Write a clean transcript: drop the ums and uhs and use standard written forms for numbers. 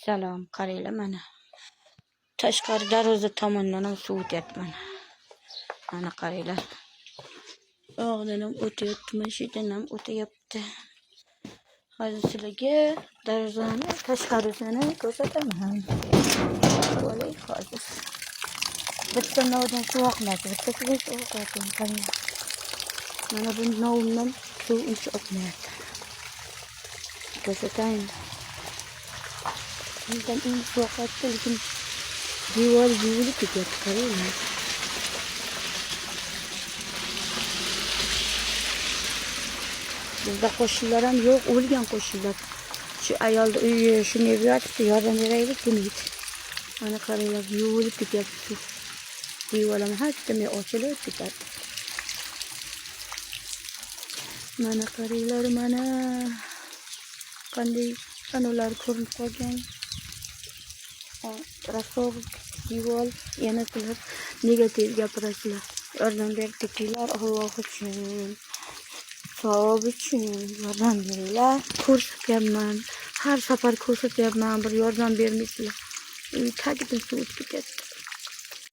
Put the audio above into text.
Salom, qaranglar mana. Tashqari darvoza tomondan ham suv o'tyapti mana. Mana qaranglar. Yo'qdan ham o'tyapti, mashinadan ham o'tyapti. Hozir sizlarga darvozani tashqarisini ko'rsataman. Bo'lay hozir. Bitta novdan suv oqmaydi, bittasidan suv oqyapti. Qaranglar. Mana bu novdan suv uncha oqmayapti. Ko'rsatayin. Bundan in suv oqyapti, lekin devor yuvilib ketyapti, qaranglar. Bizda qo'shnilar ham yo'q, o'lgan qo'shnilar. Shu ayolni uyi shuni yotibdi, yordam beraylik demaydi. Mana qaranglar, yuvilib ketyapti. Devorlar hattomay ochilib ketadi. Mana qaranglar, mana qanday anolar ko'rinib qolgan. Rasov devor, yana sizlar negativ gapirasizlar. Yordam berdilar, Alloh uchun. Savob uchun yordam beringlar. Ko'rsatyapman. Har safar ko'rsatyapman, bir yordam bermaysizlar. Uy tagidan suv o'tib ketyapti.